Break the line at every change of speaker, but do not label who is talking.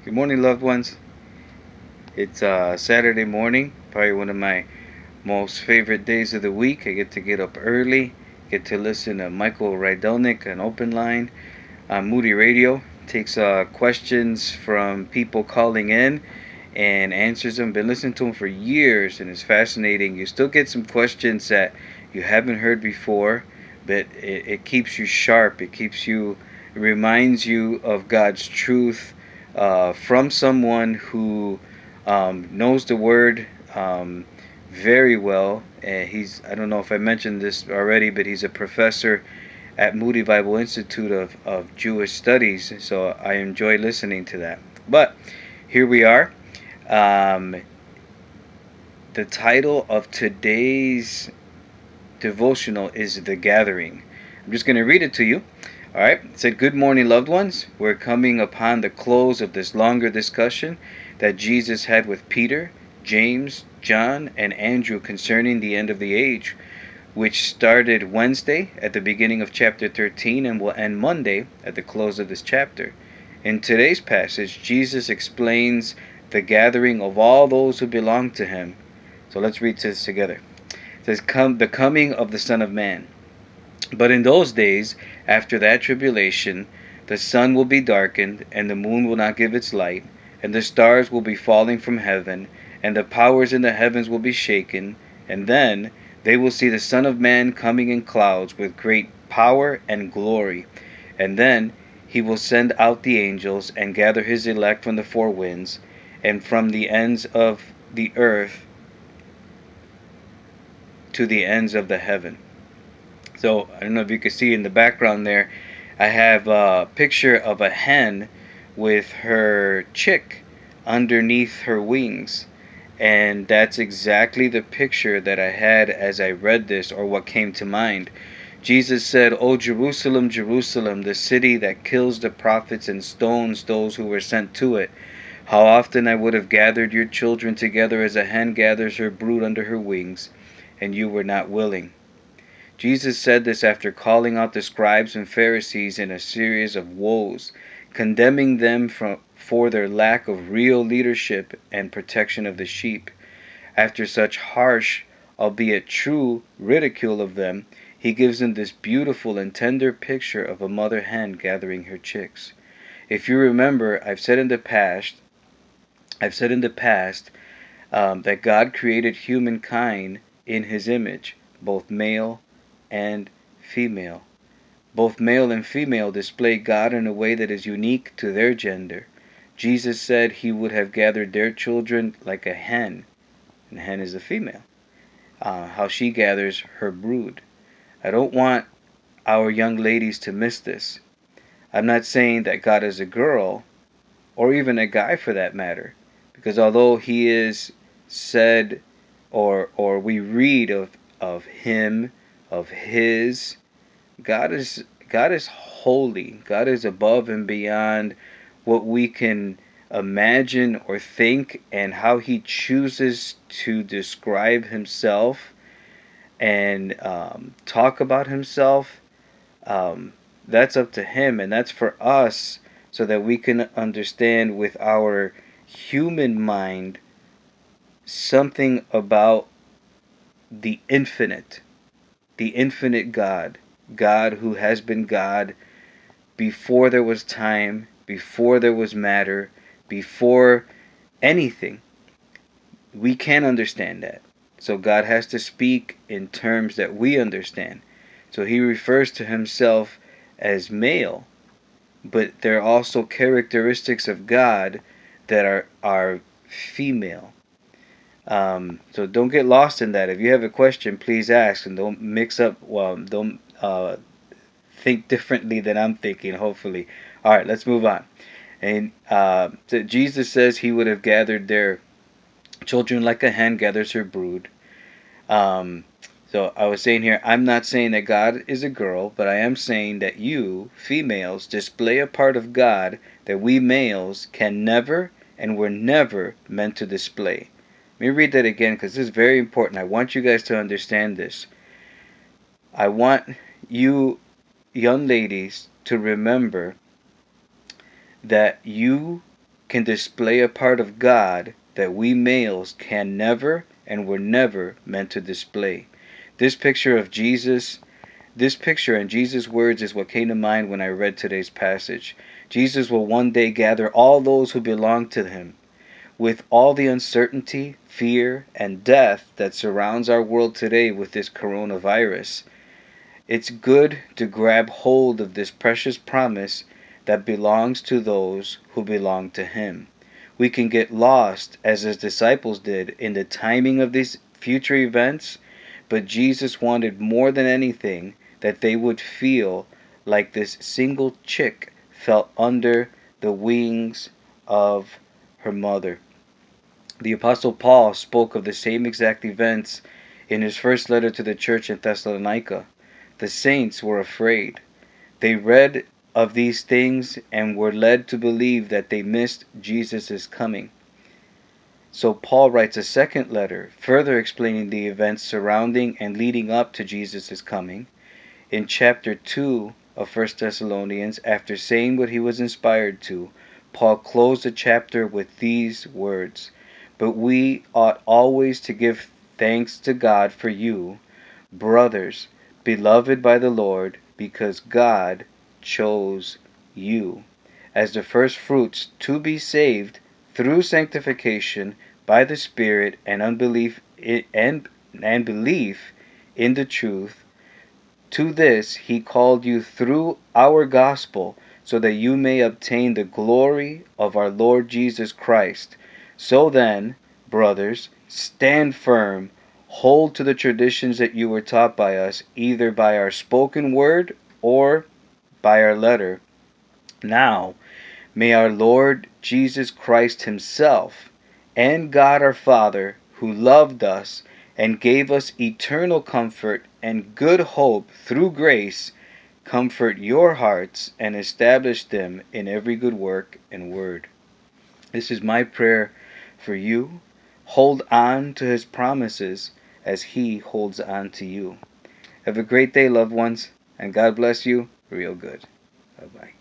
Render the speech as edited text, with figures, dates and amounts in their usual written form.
Good morning, loved ones. It's Saturday morning, probably one of my most favorite days of the week. I get to get up early, get to listen to Michael Rydelnik on Open Line on Moody Radio. Takes questions from people calling in and answers them. Been listening to him for years, and it's fascinating. You still get some questions that you haven't heard before, but it keeps you sharp. It reminds you of God's truth from someone who knows the Word very well. I don't know if I mentioned this already, but he's a professor at Moody Bible Institute of Jewish Studies, so I enjoy listening to that. But here we are. Um, the title of today's devotional is The Gathering. I'm just going to read it to you. All right. It said, "Good morning, loved ones. We're coming upon the close of this longer discussion that Jesus had with Peter, James, John, and Andrew concerning the end of the age, which started Wednesday at the beginning of chapter 13 and will end Monday at the close of this chapter. In today's passage, Jesus explains the gathering of all those who belong to him. So let's read this together. It says, the coming of the Son of Man. But in those days, after that tribulation, the sun will be darkened, and the moon will not give its light, and the stars will be falling from heaven, and the powers in the heavens will be shaken, and then they will see the Son of Man coming in clouds with great power and glory. And then he will send out the angels and gather his elect from the four winds and from the ends of the earth to the ends of the heaven." So I don't know if you can see in the background there, I have a picture of a hen with her chick underneath her wings. And that's exactly the picture that I had as I read this, or what came to mind. Jesus said, "O Jerusalem, Jerusalem, the city that kills the prophets and stones those who were sent to it. How often I would have gathered your children together as a hen gathers her brood under her wings, and you were not willing." Jesus said this after calling out the scribes and Pharisees in a series of woes, condemning them for their lack of real leadership and protection of the sheep. After such harsh, albeit true, ridicule of them, he gives them this beautiful and tender picture of a mother hen gathering her chicks. If you remember, I've said in the past that God created humankind in his image, both male and female. Both male and female display God in a way that is unique to their gender. Jesus said he would have gathered their children like a hen, and a hen is a female, how she gathers her brood. I don't want our young ladies to miss this. I'm not saying that God is a girl, or even a guy for that matter, because although he is said, or we read of him, of his, God is holy. God is above and beyond what we can imagine or think, and how he chooses to describe himself and talk about himself. That's up to him, and that's for us, so that we can understand with our human mind something about the infinite God, God who has been God before there was time, before there was matter, before anything. We can't understand that. So God has to speak in terms that we understand. So he refers to himself as male, but there are also characteristics of God that are female. So don't get lost in that. If you have a question, please ask, and don't mix up. Well, don't think differently than I'm thinking. Hopefully, all right. Let's move on. And so Jesus says he would have gathered their children like a hen gathers her brood. Um, so I was saying here, I'm not saying that God is a girl, but I am saying that you, females, display a part of God that we males can never and were never meant to display. Let me read that again, because this is very important. I want you guys to understand this. I want you young ladies to remember that you can display a part of God that we males can never and were never meant to display. This picture and Jesus' words is what came to mind when I read today's passage. Jesus will one day gather all those who belong to him. With all the uncertainty, fear, and death that surrounds our world today with this coronavirus, it's good to grab hold of this precious promise that belongs to those who belong to him. We can get lost, as his disciples did, in the timing of these future events, but Jesus wanted more than anything that they would feel like this single chick felt under the wings of her mother. The Apostle Paul spoke of the same exact events in his first letter to the church in Thessalonica. The saints were afraid. They read of these things and were led to believe that they missed Jesus' coming. So Paul writes a second letter, further explaining the events surrounding and leading up to Jesus' coming. In chapter 2 of 1 Thessalonians, after saying what he was inspired to, Paul closed the chapter with these words, "But we ought always to give thanks to God for you, brothers, beloved by the Lord, because God chose you as the first fruits to be saved through sanctification by the Spirit and belief in the truth. To this he called you through our gospel, so that you may obtain the glory of our Lord Jesus Christ. So then, brothers, stand firm, hold to the traditions that you were taught by us, either by our spoken word or by our letter. Now, may our Lord Jesus Christ himself and God our Father, who loved us and gave us eternal comfort and good hope through grace, comfort your hearts and establish them in every good work and word." This is my prayer for you. Hold on to his promises as he holds on to you. Have a great day, loved ones, and God bless you real good. Bye-bye.